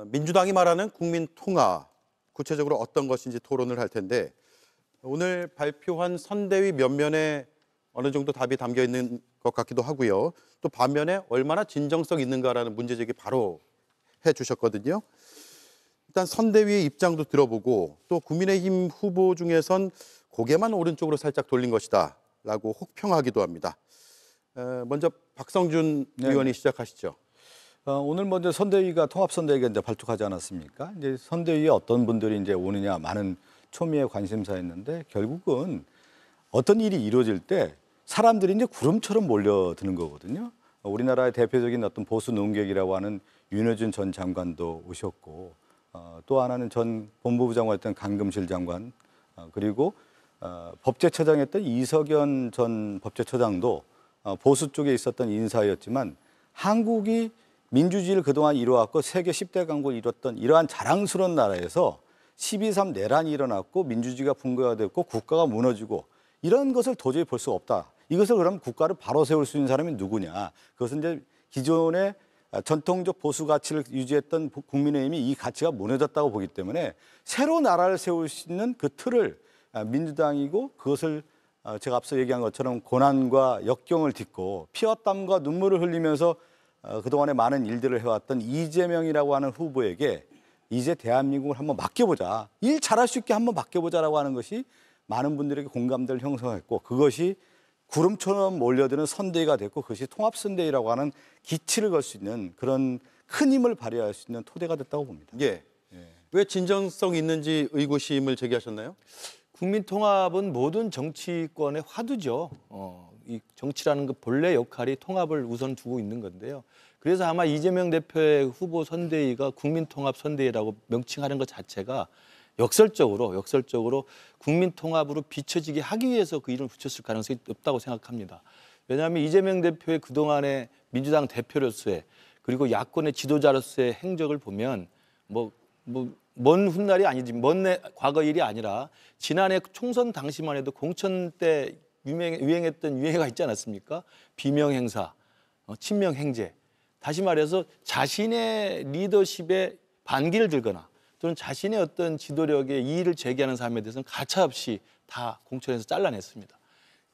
민주당이 말하는 국민 통합, 구체적으로 어떤 것인지 토론을 할 텐데 오늘 발표한 선대위 면면에 어느 정도 답이 담겨 있는 것 같기도 하고요. 또 반면에 얼마나 진정성 있는가라는 문제제기 바로 해주셨거든요. 일단 선대위의 입장도 들어보고 또 국민의힘 후보 중에선 고개만 오른쪽으로 살짝 돌린 것이다 라고 혹평하기도 합니다. 먼저 박성준 의원이 시작하시죠. 오늘 먼저 선대위가 통합선대위가 이제 발족하지 않았습니까? 이제 선대위에 어떤 분들이 이제 오느냐 많은 초미의 관심사였는데 결국은 어떤 일이 이루어질 때 사람들이 이제 구름처럼 몰려드는 거거든요. 우리나라의 대표적인 어떤 보수 논객이라고 하는 윤여준 전 장관도 오셨고 또 하나는 전 법무부 장관이었던 강금실 장관 그리고 법제처장이었던 이석연 전 법제처장도 보수 쪽에 있었던 인사였지만 한국이 민주주의를 그동안 이루어왔고 세계 10대 강국을 이뤘던 이러한 자랑스러운 나라에서 12.3 내란이 일어났고 민주주의가 붕괴가 됐고 국가가 무너지고 이런 것을 도저히 볼 수가 없다. 이것을 그럼 국가를 바로 세울 수 있는 사람이 누구냐. 그것은 이제 기존의 전통적 보수 가치를 유지했던 국민의힘이 이 가치가 무너졌다고 보기 때문에 새로 나라를 세울 수 있는 그 틀을 민주당이고 그것을 제가 앞서 얘기한 것처럼 고난과 역경을 딛고 피와 땀과 눈물을 흘리면서 그동안에 많은 일들을 해왔던 이재명이라고 하는 후보에게 이제 대한민국을 한번 맡겨보자. 일 잘할 수 있게 한번 맡겨보자라고 하는 것이 많은 분들에게 공감대를 형성했고 그것이 구름처럼 몰려드는 선대위가 됐고 그것이 통합선대위라고 하는 기치를 걸 수 있는 그런 큰 힘을 발휘할 수 있는 토대가 됐다고 봅니다. 예. 왜 진정성 있는지 의구심을 제기하셨나요? 국민통합은 모든 정치권의 화두죠. 이 정치라는 그 본래 역할이 통합을 우선 두고 있는 건데요. 그래서 아마 이재명 대표의 후보 선대위가 국민통합 선대위라고 명칭하는 것 자체가 역설적으로 국민통합으로 비춰지게 하기 위해서 그 이름을 붙였을 가능성이 없다고 생각합니다. 왜냐하면 이재명 대표의 그동안의 민주당 대표로서의 그리고 야권의 지도자로서의 행적을 보면 먼 훗날이 아니지 먼 과거 일이 아니라 지난해 총선 당시만 해도 공천 때 유행했던 유행어가 있지 않았습니까? 비명 행사, 친명 행제. 다시 말해서 자신의 리더십에 반기를 들거나 또는 자신의 어떤 지도력에 이의를 제기하는 사람에 대해서는 가차없이 다 공천에서 잘라냈습니다.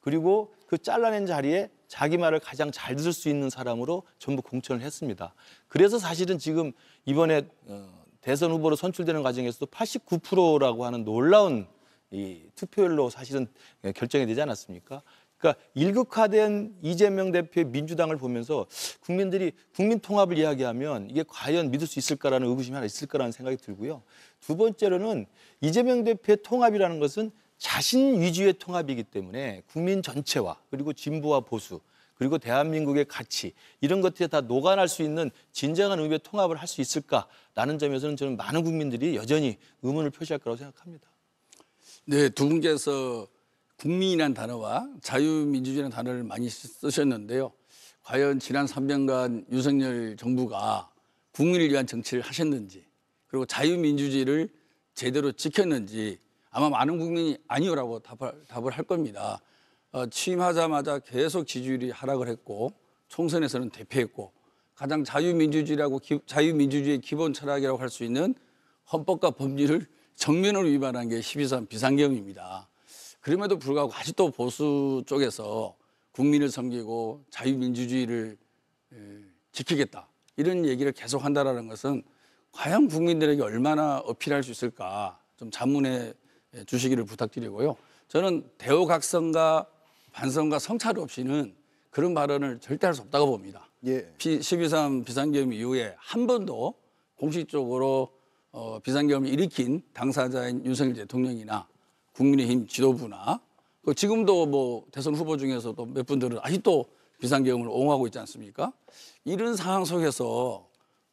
그리고 그 잘라낸 자리에 자기 말을 가장 잘 들을 수 있는 사람으로 전부 공천을 했습니다. 그래서 사실은 지금 이번에 대선 후보로 선출되는 과정에서도 89%라고 하는 놀라운 이 투표율로 사실은 결정이 되지 않았습니까? 그러니까 일극화된 이재명 대표의 민주당을 보면서 국민들이 국민통합을 이야기하면 이게 과연 믿을 수 있을까라는 의구심이 하나 있을 거라는 생각이 들고요. 두 번째로는 이재명 대표의 통합이라는 것은 자신 위주의 통합이기 때문에 국민 전체와 그리고 진보와 보수 그리고 대한민국의 가치 이런 것들에 다 녹아날 수 있는 진정한 의미의 통합을 할 수 있을까라는 점에서는 저는 많은 국민들이 여전히 의문을 표시할 거라고 생각합니다. 네, 두 분께서 국민이라는 단어와 자유민주주의라는 단어를 많이 쓰셨는데요. 과연 지난 3년간 윤석열 정부가 국민을 위한 정치를 하셨는지 그리고 자유민주주의를 제대로 지켰는지 아마 많은 국민이 아니요라고 답을 할 겁니다. 취임하자마자 계속 지지율이 하락을 했고 총선에서는 대패했고 가장 자유민주주의의 기본 철학이라고 할 수 있는 헌법과 법률을 정면으로 위반한 게 12.3 비상계엄입니다. 그럼에도 불구하고 아직도 보수 쪽에서 국민을 섬기고 자유민주주의를 지키겠다 이런 얘기를 계속한다는 것은 과연 국민들에게 얼마나 어필할 수 있을까 좀 자문해 주시기를 부탁드리고요. 저는 대호각성과 반성과 성찰 없이는 그런 발언을 절대 할 수 없다고 봅니다. 12.3 비상계엄 이후에 한 번도 공식적으로 비상계엄을 일으킨 당사자인 윤석열 대통령이나 국민의힘 지도부나 지금도 뭐 대선 후보 중에서도 몇 분들은 아직도 비상계엄을 옹호하고 있지 않습니까? 이런 상황 속에서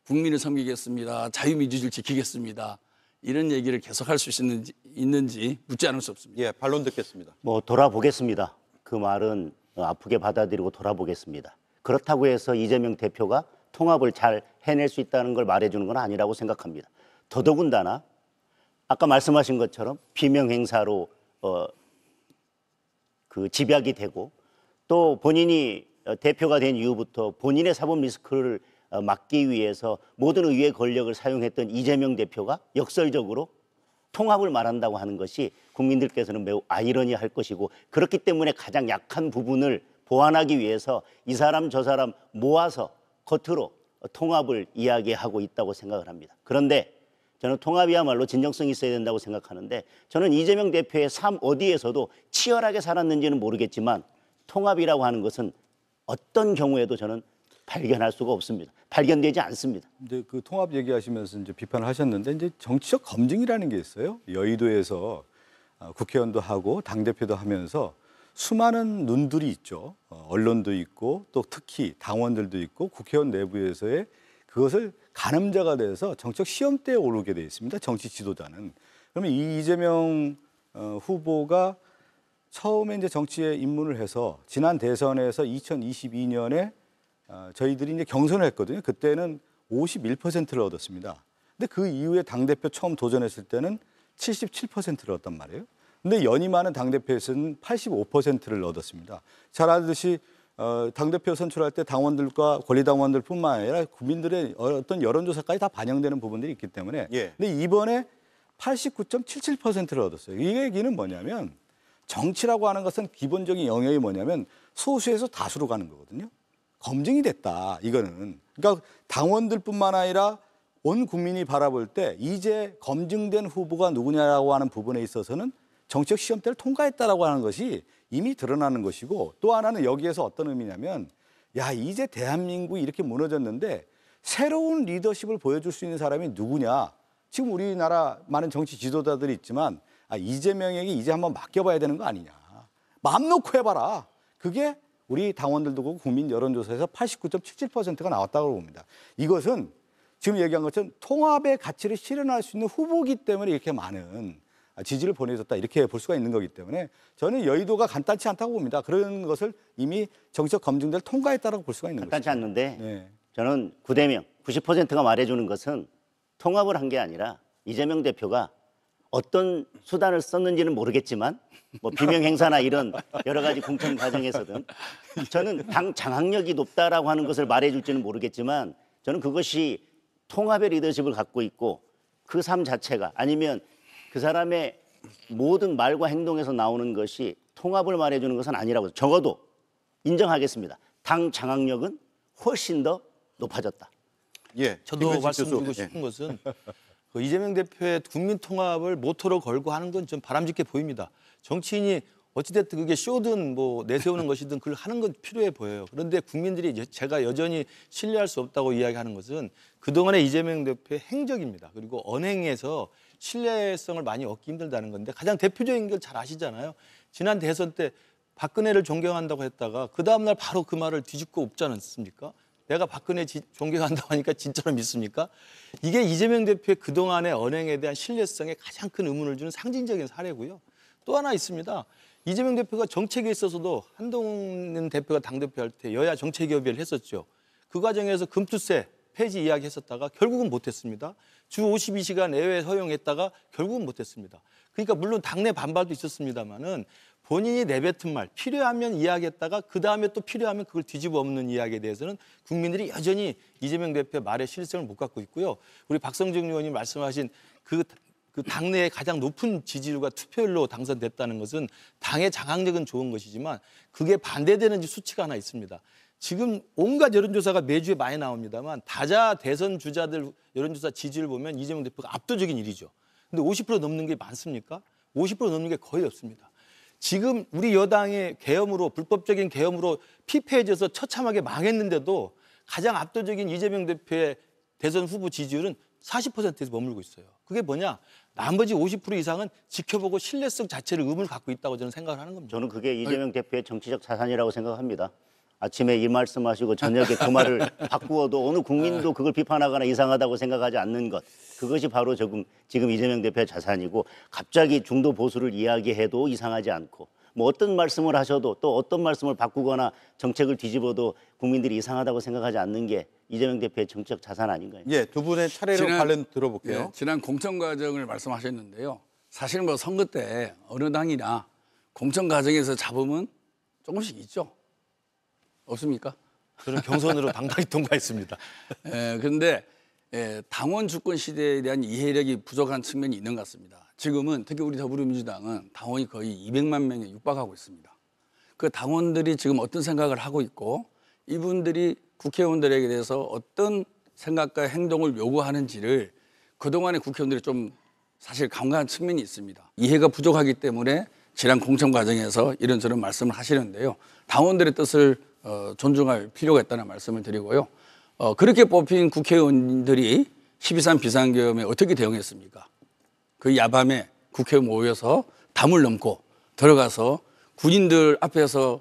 국민을 섬기겠습니다. 자유민주주의를 지키겠습니다. 이런 얘기를 계속할 수 있는지 묻지 않을 수 없습니다. 예, 반론 듣겠습니다. 돌아보겠습니다. 그 말은 아프게 받아들이고 돌아보겠습니다. 그렇다고 해서 이재명 대표가 통합을 잘 해낼 수 있다는 걸 말해주는 건 아니라고 생각합니다. 더더군다나 아까 말씀하신 것처럼 비명 행사로 그 집약이 되고 또 본인이 대표가 된 이후부터 본인의 사법 리스크를 막기 위해서 모든 의회 권력을 사용했던 이재명 대표가 역설적으로 통합을 말한다고 하는 것이 국민들께서는 매우 아이러니할 것이고, 그렇기 때문에 가장 약한 부분을 보완하기 위해서 이 사람 저 사람 모아서 겉으로 통합을 이야기하고 있다고 생각을 합니다. 그런데 저는 통합이야말로 진정성이 있어야 된다고 생각하는데, 저는 이재명 대표의 삶 어디에서도 치열하게 살았는지는 모르겠지만 통합이라고 하는 것은 어떤 경우에도 저는 발견할 수가 없습니다. 발견되지 않습니다. 이제 그 통합 얘기하시면서 이제 비판을 하셨는데, 이제 정치적 검증이라는 게 있어요. 여의도에서 국회의원도 하고 당 대표도 하면서 수많은 눈들이 있죠. 언론도 있고 또 특히 당원들도 있고 국회의원 내부에서의 그것을 가늠자가 돼서 정책 시험대에 오르게 돼 있습니다. 정치 지도자는. 그러면 이 이재명 후보가 처음에 이제 정치에 입문을 해서 지난 대선에서 2022년에 저희들이 이제 경선을 했거든요. 그때는 51%를 얻었습니다. 근데 그 이후에 당대표 처음 도전했을 때는 77%를 얻었단 말이에요. 근데 연임하는 당대표에서는 85%를 얻었습니다. 잘 아듯이 당대표 선출할 때 당원들과 권리당원들뿐만 아니라 국민들의 어떤 여론조사까지 다 반영되는 부분들이 있기 때문에. 예. 근데 이번에 89.77%를 얻었어요. 이 얘기는 뭐냐면 정치라고 하는 것은 기본적인 영역이 뭐냐면 소수에서 다수로 가는 거거든요. 검증이 됐다, 이거는. 그러니까 당원들뿐만 아니라 온 국민이 바라볼 때 이제 검증된 후보가 누구냐라고 하는 부분에 있어서는 정책 시험대를 통과했다라고 하는 것이 이미 드러나는 것이고, 또 하나는 여기에서 어떤 의미냐면, 야, 이제 대한민국이 이렇게 무너졌는데 새로운 리더십을 보여줄 수 있는 사람이 누구냐. 지금 우리나라 많은 정치 지도자들이 있지만 이재명에게 이제 한번 맡겨봐야 되는 거 아니냐. 마음 놓고 해봐라. 그게 우리 당원들도 그렇고 국민 여론조사에서 89.77%가 나왔다고 봅니다. 이것은 지금 얘기한 것처럼 통합의 가치를 실현할 수 있는 후보이기 때문에 이렇게 많은 지지를 보내줬다, 이렇게 볼 수가 있는 거기 때문에 저는 여의도가 간단치 않다고 봅니다. 그런 것을 이미 정치적 검증대를 통과했다고 볼 수가 있는 거죠. 간단치 않는데 네. 저는 9대명 90%가 말해주는 것은 통합을 한 게 아니라 이재명 대표가 어떤 수단을 썼는지는 모르겠지만 뭐 비명 행사나 이런 여러 가지 공천 과정에서든 저는 당 장악력이 높다라고 하는 것을 말해줄지는 모르겠지만 저는 그것이 통합의 리더십을 갖고 있고 그 삶 자체가, 아니면 그 사람의 모든 말과 행동에서 나오는 것이 통합을 말해주는 것은 아니라고 적어도 인정하겠습니다. 당 장악력은 훨씬 더 높아졌다. 예. 저도 김근식 말씀드리고 교수. 싶은 것은 그 이재명 대표의 국민 통합을 모토로 걸고 하는 건 좀 바람직해 보입니다. 정치인이 어찌됐든 그게 쇼든 뭐 내세우는 것이든 그걸 하는 건 필요해 보여요. 그런데 국민들이 제가 여전히 신뢰할 수 없다고 이야기하는 것은 그동안의 이재명 대표의 행적입니다. 그리고 언행에서 신뢰성을 많이 얻기 힘들다는 건데, 가장 대표적인 걸 잘 아시잖아요. 지난 대선 때 박근혜를 존경한다고 했다가 그 다음날 바로 그 말을 뒤집고 엎지 않았습니까? 내가 박근혜 존경한다고 하니까 진짜로 믿습니까? 이게 이재명 대표의 그동안의 언행에 대한 신뢰성에 가장 큰 의문을 주는 상징적인 사례고요. 또 하나 있습니다. 이재명 대표가 정책에 있어서도 한동훈 대표가 당대표 할 때 여야 정책협의를 했었죠. 그 과정에서 금투세 폐지 이야기했었다가 결국은 못했습니다. 주 52시간 내외 허용했다가 결국은 못했습니다. 그러니까 물론 당내 반발도 있었습니다마는 본인이 내뱉은 말, 필요하면 이야기했다가 그 다음에 또 필요하면 그걸 뒤집어 엎는 이야기에 대해서는 국민들이 여전히 이재명 대표의 말에 신뢰성을 못 갖고 있고요. 우리 박성중 의원님 말씀하신 그 당내의 가장 높은 지지율과 투표율로 당선됐다는 것은 당의 장악력은 좋은 것이지만 그게 반대되는 수치가 하나 있습니다. 지금 온갖 여론조사가 매주에 많이 나옵니다만 다자 대선 주자들 여론조사 지지율 보면 이재명 대표가 압도적인 1위죠. 근데 50% 넘는 게 많습니까? 50% 넘는 게 거의 없습니다. 지금 우리 여당의 계엄으로, 불법적인 계엄으로 피폐해져서 처참하게 망했는데도 가장 압도적인 이재명 대표의 대선 후보 지지율은 40%에서 머물고 있어요. 그게 뭐냐? 나머지 50% 이상은 지켜보고 신뢰성 자체를 의문을 갖고 있다고 저는 생각을 하는 겁니다. 저는 그게 이재명 대표의 정치적 자산이라고 생각합니다. 아침에 이 말씀하시고 저녁에 그 말을 바꾸어도 어느 국민도 그걸 비판하거나 이상하다고 생각하지 않는 것, 그것이 바로 지금 이재명 대표의 자산이고, 갑자기 중도 보수를 이야기해도 이상하지 않고, 뭐 어떤 말씀을 하셔도 또 어떤 말씀을 바꾸거나 정책을 뒤집어도 국민들이 이상하다고 생각하지 않는 게 이재명 대표의 정치적 자산 아닌가요? 예, 두 분의 차례로 관련 들어볼게요. 예, 지난 공천 과정을 말씀하셨는데요. 사실 뭐 선거 때 어느 당이나 공천 과정에서 잡음은 조금씩 있죠. 없습니까? 저는 경선으로 당당히 통과했습니다. 그런데 당원 주권 시대에 대한 이해력이 부족한 측면이 있는 것 같습니다. 지금은 특히 우리 더불어민주당은 당원이 거의 200만 명에 육박하고 있습니다. 그 당원들이 지금 어떤 생각을 하고 있고 이분들이 국회의원들에게 대해서 어떤 생각과 행동을 요구하는지를 그동안의 국회의원들이 좀 사실 간과한 측면이 있습니다. 이해가 부족하기 때문에 지난 공천 과정에서 이런저런 말씀을 하시는데요. 당원들의 뜻을 존중할 필요가 있다는 말씀을 드리고요. 그렇게 뽑힌 국회의원들이 12.3 비상계엄에 어떻게 대응했습니까? 그 야밤에 국회 모여서 담을 넘고 들어가서 군인들 앞에서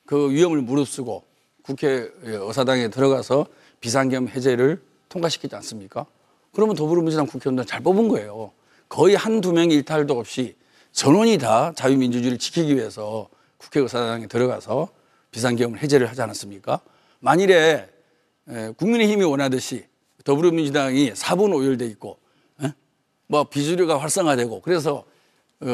그 위험을 무릅쓰고 국회 의사당에 들어가서 비상계엄 해제를 통과시키지 않습니까? 그러면 더불어민주당 국회의원들 잘 뽑은 거예요. 거의 한두 명의 일탈도 없이 전원이 다 자유민주주의를 지키기 위해서 국회 의사당에 들어가서 비상계엄을 해제를 하지 않았습니까? 만일에 국민의힘이 원하듯이 더불어민주당이 4분 오열돼 있고 뭐 비주류가 활성화되고 그래서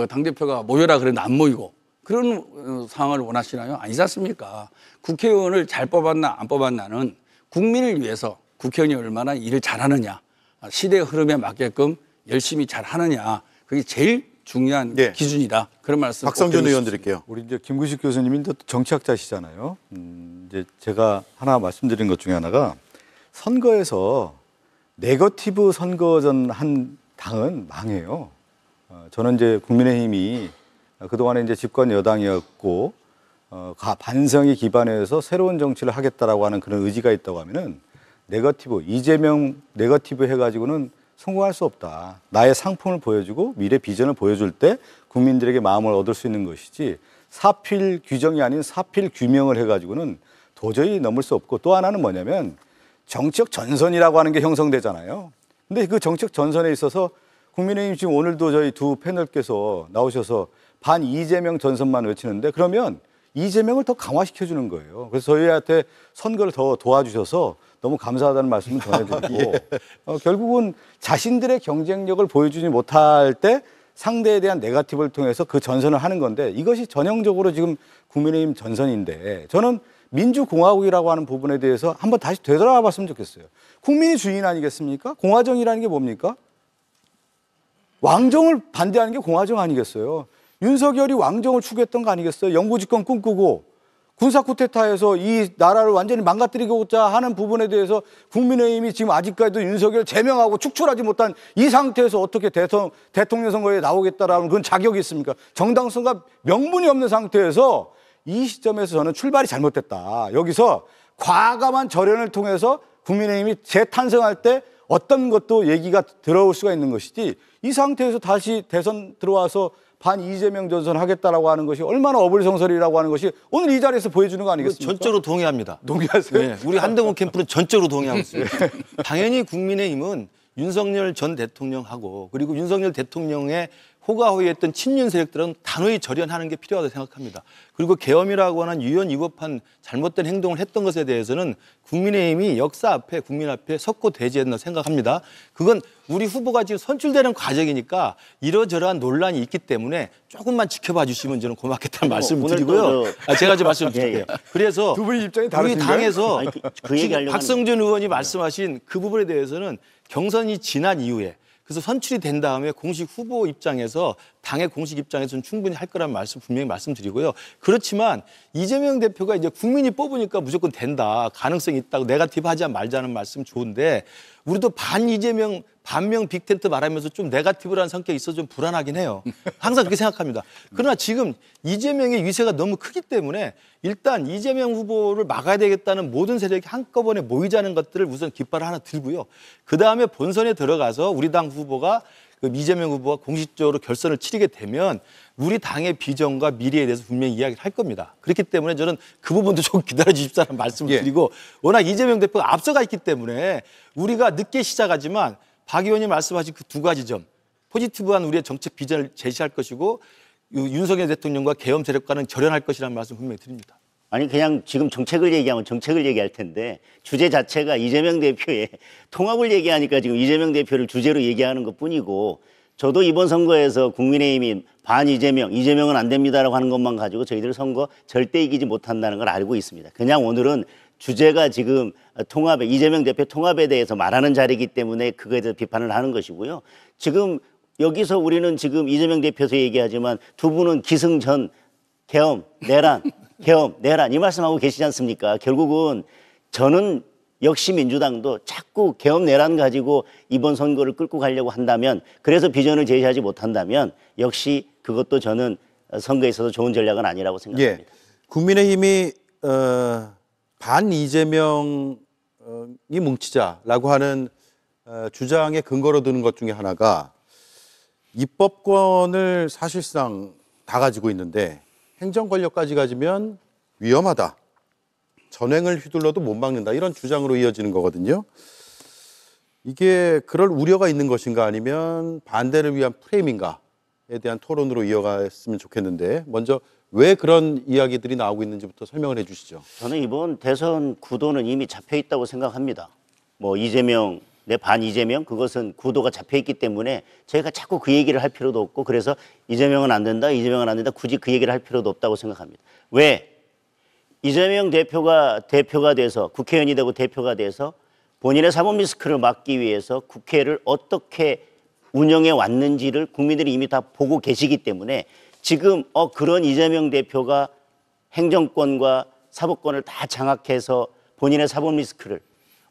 당대표가 모여라 그랬는데 안 모이고 그런 상황을 원하시나요? 아니지 않습니까? 국회의원을 잘 뽑았나 안 뽑았나는 국민을 위해서 국회의원이 얼마나 일을 잘하느냐 시대의 흐름에 맞게끔 열심히 잘하느냐 그게 제일 중요한 네. 기준이다. 그런 말씀 박성준 꼭 의원 드리고 드릴게요. 우리 이제 김구식 교수님이 또 정치학자시잖아요. 이제 제가 하나 말씀드린 것 중에 하나가 선거에서 네거티브 선거전 한 당은 망해요. 저는 이제 국민의힘이 그동안에 이제 집권 여당이었고 반성에 기반해서 새로운 정치를 하겠다라고 하는 그런 의지가 있다고 하면은 네거티브 이재명 네거티브 해가지고는 성공할 수 없다. 나의 상품을 보여주고 미래 비전을 보여줄 때 국민들에게 마음을 얻을 수 있는 것이지 사필 규정이 아닌 사필 규명을 해가지고는 도저히 넘을 수 없고 또 하나는 뭐냐면 정치적 전선이라고 하는 게 형성되잖아요. 근데 그 정치적 전선에 있어서 국민의힘 지금 오늘도 저희 두 패널께서 나오셔서 반 이재명 전선만 외치는데 그러면 이재명을 더 강화시켜주는 거예요. 그래서 저희한테 선거를 더 도와주셔서 너무 감사하다는 말씀을 전해드리고 결국은 자신들의 경쟁력을 보여주지 못할 때 상대에 대한 네거티브를 통해서 그 전선을 하는 건데 이것이 전형적으로 지금 국민의힘 전선인데 저는 민주공화국이라고 하는 부분에 대해서 한번 다시 되돌아가 봤으면 좋겠어요. 국민이 주인 아니겠습니까? 공화정이라는 게 뭡니까? 왕정을 반대하는 게 공화정 아니겠어요? 윤석열이 왕정을 추구했던 거 아니겠어요? 영구집권 꿈꾸고 군사 쿠데타에서 이 나라를 완전히 망가뜨리고자 하는 부분에 대해서 국민의힘이 지금 아직까지도 윤석열 제명하고 축출하지 못한 이 상태에서 어떻게 대통령 선거에 나오겠다라는 그런 자격이 있습니까? 정당성과 명분이 없는 상태에서 이 시점에서 저는 출발이 잘못됐다. 여기서 과감한 절연을 통해서 국민의힘이 재탄생할 때 어떤 것도 얘기가 들어올 수가 있는 것이지 이 상태에서 다시 대선 들어와서 반 이재명 전선 하겠다라고 하는 것이 얼마나 어불성설이라고 하는 것이 오늘 이 자리에서 보여주는 거 아니겠습니까? 전적으로 동의합니다. 동의하세요? 네, 우리 한동훈 캠프는 전적으로 동의하고 있습니다. 당연히 국민의힘은 윤석열 전 대통령하고 그리고 윤석열 대통령의 호가호위했던 친윤 세력들은 단호히 절연하는 게 필요하다고 생각합니다. 그리고 계엄이라고 하는 유연 위법한 잘못된 행동을 했던 것에 대해서는 국민의힘이 역사 앞에 국민 앞에 섰고 대지했다고 생각합니다. 그건 우리 후보가 지금 선출되는 과정이니까 이러저러한 논란이 있기 때문에 조금만 지켜봐 주시면 저는 고맙겠다는 말씀을 오늘 드리고요. 제가 좀 말씀 드릴게요. 예. 그래서 두 분의 입장이 우리 다르신가요? 당에서 아니, 그 얘기 지금 하려고 박성준 의원이 말씀하신 그 부분에 대해서는 경선이 지난 이후에 그래서 선출이 된 다음에 공식 후보 입장에서 당의 공식 입장에서는 충분히 할 거라는 말씀 분명히 말씀드리고요. 그렇지만 이재명 대표가 이제 국민이 뽑으니까 무조건 된다. 가능성이 있다고 네거티브 하지 말자는 말씀 좋은데 우리도 반 이재명 반명 빅텐트 말하면서 좀 네거티브라는 성격이 있어서 좀 불안하긴 해요. 항상 그렇게 생각합니다. 그러나 지금 이재명의 위세가 너무 크기 때문에 일단 이재명 후보를 막아야 되겠다는 모든 세력이 한꺼번에 모이자는 것들을 우선 깃발을 하나 들고요. 그다음에 본선에 들어가서 우리 당 후보가 이재명 후보가 공식적으로 결선을 치르게 되면 우리 당의 비전과 미래에 대해서 분명히 이야기를 할 겁니다. 그렇기 때문에 저는 그 부분도 좀 기다려 주십사는 말씀을 드리고 워낙 이재명 대표가 앞서가 있기 때문에 우리가 늦게 시작하지만 박 의원님 말씀하신 그 두 가지 점 포지티브한 우리의 정책 비전을 제시할 것이고 윤석열 대통령과 계엄 세력과는 절연할 것이라는 말씀 분명히 드립니다. 아니 그냥 지금 정책을 얘기하면 정책을 얘기할 텐데 주제 자체가 이재명 대표의 통합을 얘기하니까 지금 이재명 대표를 주제로 얘기하는 것뿐이고 저도 이번 선거에서 국민의힘이 반 이재명, 이재명은 안 됩니다라고 하는 것만 가지고 저희들 선거 절대 이기지 못한다는 걸 알고 있습니다. 그냥 오늘은 주제가 지금 통합에 이재명 대표 통합에 대해서 말하는 자리이기 때문에 그거에 대해서 비판을 하는 것이고요. 지금 여기서 우리는 지금 이재명 대표에서 얘기하지만 두 분은 기승전, 계엄, 내란, 계엄, 내란 이 말씀하고 계시지 않습니까? 결국은 저는 역시 민주당도 자꾸 계엄 내란 가지고 이번 선거를 끌고 가려고 한다면 그래서 비전을 제시하지 못한다면 역시 그것도 저는 선거에 있어서 좋은 전략은 아니라고 생각합니다. 예. 국민의힘이 반 이재명이 뭉치자라고 하는 주장의 근거로 드는 것 중에 하나가 입법권을 사실상 다 가지고 있는데 행정 권력까지 가지면 위험하다. 전횡을 휘둘러도 못 막는다. 이런 주장으로 이어지는 거거든요. 이게 그럴 우려가 있는 것인가 아니면 반대를 위한 프레임인가에 대한 토론으로 이어갔으면 좋겠는데 먼저 왜 그런 이야기들이 나오고 있는지부터 설명을 해 주시죠. 저는 이번 대선 구도는 이미 잡혀 있다고 생각합니다. 뭐 이재명, 내 반 이재명 그것은 구도가 잡혀 있기 때문에 저희가 자꾸 그 얘기를 할 필요도 없고 그래서 이재명은 안 된다, 이재명은 안 된다 굳이 그 얘기를 할 필요도 없다고 생각합니다. 왜? 이재명 대표가 돼서 국회의원이 되고 대표가 돼서 본인의 사법 리스크를 막기 위해서 국회를 어떻게 운영해 왔는지를 국민들이 이미 다 보고 계시기 때문에 지금 그런 이재명 대표가 행정권과 사법권을 다 장악해서 본인의 사법 리스크를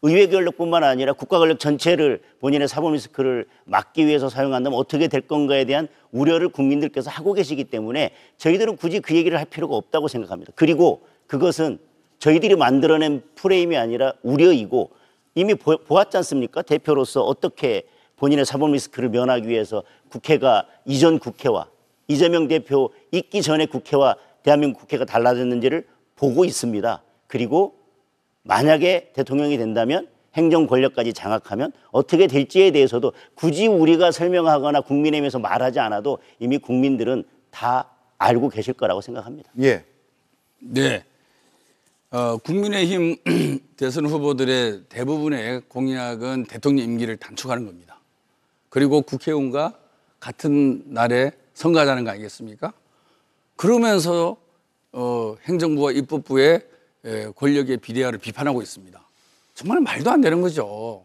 의회 권력뿐만 아니라 국가 권력 전체를 본인의 사법 리스크를 막기 위해서 사용한다면 어떻게 될 건가에 대한 우려를 국민들께서 하고 계시기 때문에 저희들은 굳이 그 얘기를 할 필요가 없다고 생각합니다. 그리고 그것은 저희들이 만들어낸 프레임이 아니라 우려이고 이미 보았지 않습니까? 대표로서 어떻게 본인의 사법 리스크를 면하기 위해서 국회가 이전 국회와 이재명 대표 있기 전에 국회와 대한민국 국회가 달라졌는지를 보고 있습니다. 그리고 만약에 대통령이 된다면 행정 권력까지 장악하면 어떻게 될지에 대해서도 굳이 우리가 설명하거나 국민의힘에서 말하지 않아도 이미 국민들은 다 알고 계실 거라고 생각합니다. 예. 네. 국민의힘 대선 후보들의 대부분의 공약은 대통령 임기를 단축하는 겁니다. 그리고 국회의원과 같은 날에 선거하자는 거 아니겠습니까? 그러면서 행정부와 입법부의 권력의 비대화를 비판하고 있습니다. 정말 말도 안 되는 거죠.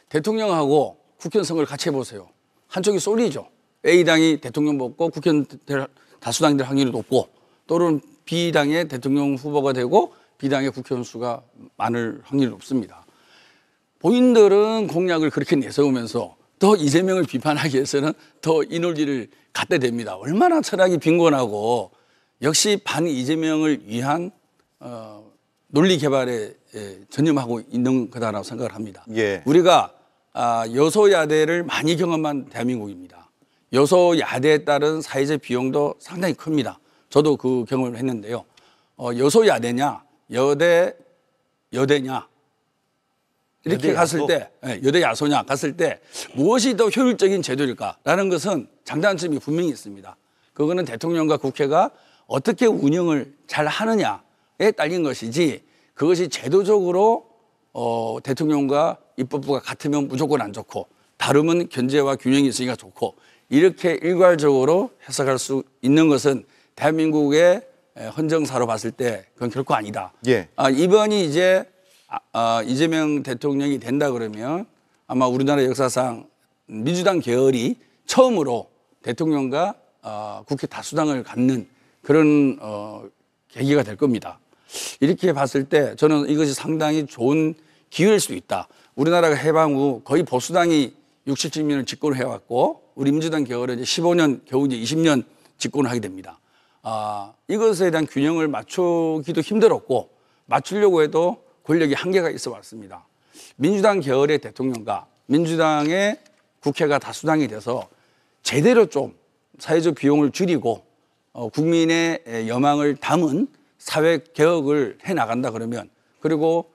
대통령하고 국회의원 선거를 같이 해보세요. 한쪽이 쏠리죠. A당이 대통령 뽑고 국회의원 다수당이 될 확률이 높고 또는 B당의 대통령 후보가 되고 B당의 국회의원 수가 많을 확률이 높습니다. 본인들은 공약을 그렇게 내세우면서 더 이재명을 비판하기 위해서는 더 이놀리를 갖다 댑니다. 얼마나 철학이 빈곤하고 역시 반 이재명을 위한 논리 개발에 전념하고 있는 거다라고 생각을 합니다. 예. 우리가 여소야대를 많이 경험한 대한민국입니다. 여소야대에 따른 사회적 비용도 상당히 큽니다. 저도 그 경험을 했는데요. 여소야대냐 여대냐 이렇게 여대 갔을 야소? 때 여대 야소냐 갔을 때 무엇이 더 효율적인 제도일까라는 것은 장단점이 분명히 있습니다. 그거는 대통령과 국회가 어떻게 운영을 잘 하느냐에 딸린 것이지 그것이 제도적으로 대통령과 입법부가 같으면 무조건 안 좋고 다르면 견제와 균형이 있으니까 좋고 이렇게 일괄적으로 해석할 수 있는 것은 대한민국의 헌정사로 봤을 때 그건 결코 아니다. 예. 이번이 이제 이재명 대통령이 된다 그러면 아마 우리나라 역사상 민주당 계열이 처음으로 대통령과 국회 다수당을 갖는 그런 계기가 될 겁니다. 이렇게 봤을 때 저는 이것이 상당히 좋은 기회일 수도 있다. 우리나라가 해방 후 거의 보수당이 60, 70년을 집권을 해왔고 우리 민주당 계열은 이제 15년, 겨우 이제 20년 집권을 하게 됩니다. 이것에 대한 균형을 맞추기도 힘들었고 맞추려고 해도 권력이 한계가 있어 왔습니다. 민주당 계열의 대통령과 민주당의 국회가 다수당이 돼서 제대로 좀 사회적 비용을 줄이고 국민의 여망을 담은 사회 개혁을 해 나간다 그러면 그리고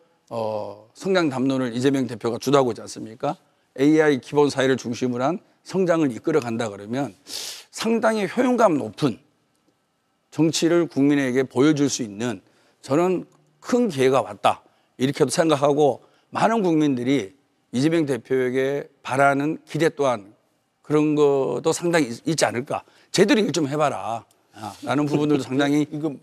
성장 담론을 이재명 대표가 주도하고 있지 않습니까? AI 기본 사회를 중심으로 한 성장을 이끌어 간다 그러면 상당히 효용감 높은 정치를 국민에게 보여줄 수 있는 저는 큰 기회가 왔다. 이렇게도 생각하고 많은 국민들이 이재명 대표에게 바라는 기대 또한 그런 것도 상당히 있지 않을까. 제대로 일 좀 해봐라. 라는 부분들도 상당히 이거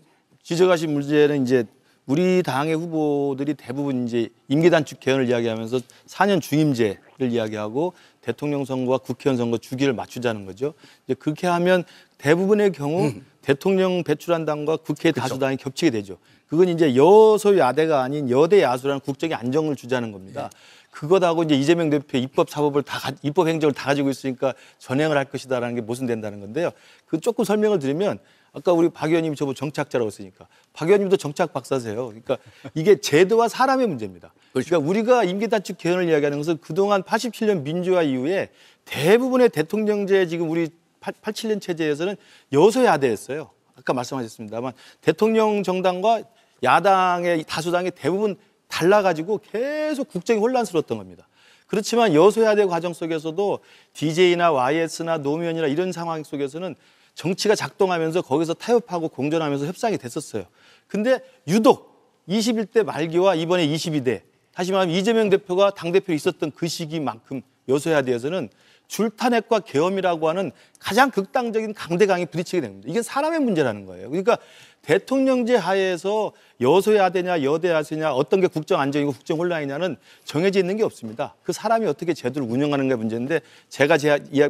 지적하신 문제는 이제 우리 당의 후보들이 대부분 이제 임기 단축 개헌을 이야기하면서 4년 중임제를 이야기하고 대통령 선거와 국회의원 선거 주기를 맞추자는 거죠. 이제 그렇게 하면 대부분의 경우 대통령 배출한 당과 국회 다수당이 겹치게 되죠. 그건 이제 여소야대가 아닌 여대 야수라는 국정의 안정을 주자는 겁니다. 그것하고 이제 이재명 대표의 입법 사법을 입법 행정을 다 가지고 있으니까 전행을 할 것이다라는 게 모순된다는 건데요. 그 조금 설명을 드리면 아까 우리 박 의원님이 저보고 정치학자라고 했으니까 박 의원님도 정치학 박사세요. 그러니까 이게 제도와 사람의 문제입니다. 그러니까 우리가 임기 단축 개헌을 이야기하는 것은 그동안 87년 민주화 이후에 대부분의 대통령제 지금 우리 87년 체제에서는 여소야대였어요. 아까 말씀하셨습니다만 대통령 정당과 야당의 다수당이 대부분 달라가지고 계속 국정이 혼란스러웠던 겁니다. 그렇지만 여소야대 과정 속에서도 DJ나 YS나 노무현이나 이런 상황 속에서는 정치가 작동하면서 거기서 타협하고 공존하면서 협상이 됐었어요. 근데 유독 21대 말기와 이번에 22대, 다시 말하면 이재명 대표가 당대표에 있었던 그 시기만큼 여소야대에서는 줄탄핵과 계엄이라고 하는 가장 극단적인 강대강이 부딪히게 됩니다. 이게 사람의 문제라는 거예요. 그러니까 대통령제 하에서 여소야대냐 여대야수냐 어떤 게 국정 안정이고 국정 혼란이냐는 정해져 있는 게 없습니다. 그 사람이 어떻게 제도를 운영하는 게 문제인데 제가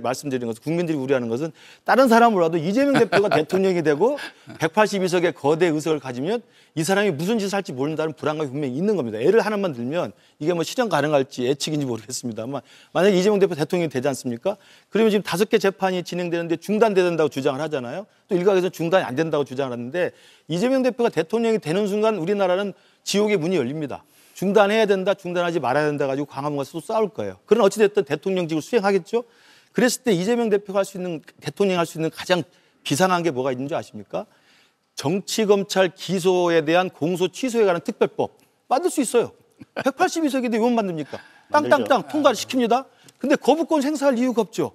말씀드리는 것은 국민들이 우려하는 것은 다른 사람을 몰라도 이재명 대표가 대통령이 되고 182석의 거대 의석을 가지면 이 사람이 무슨 짓을 할지 모른다는 불안감이 분명히 있는 겁니다. 예를 하나만 들면 이게 뭐 실현 가능할지 예측인지 모르겠습니다만 만약에 이재명 대표 대통령이 되지 않습니까? 그러면 지금 5개 재판이 진행되는데 중단돼야 된다고 주장을 하잖아요. 또 일각에서 중단이 안 된다고 주장을 하는데 이재명 대표가 대통령이 되는 순간 우리나라는 지옥의 문이 열립니다. 중단해야 된다, 중단하지 말아야 된다 가지고 광화문 가서 또 싸울 거예요. 그러나 어찌됐든 대통령직을 수행하겠죠. 그랬을 때 이재명 대표가 할 수 있는 대통령 할 수 있는 가장 비상한 게 뭐가 있는지 아십니까? 정치검찰 기소에 대한 공소 취소에 관한 특별법 만들 수 있어요. 182석인데 왜 못 만듭니까? 땅땅땅 통과를 시킵니다. 근데 거부권 행사할 이유가 없죠.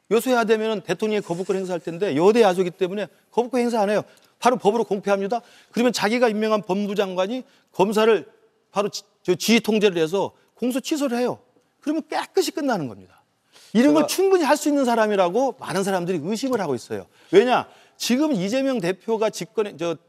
여소야대면 대통령이 거부권 행사할 텐데 여대 야수이기 때문에 거부권 행사 안 해요. 바로 법으로 공표합니다. 그러면 자기가 임명한 법무부 장관이 검사를 바로 지휘 통제를 해서 공소 취소를 해요. 그러면 깨끗이 끝나는 겁니다. 이런 걸 충분히 할 수 있는 사람이라고 많은 사람들이 의심을 하고 있어요. 왜냐? 지금 이재명 대표가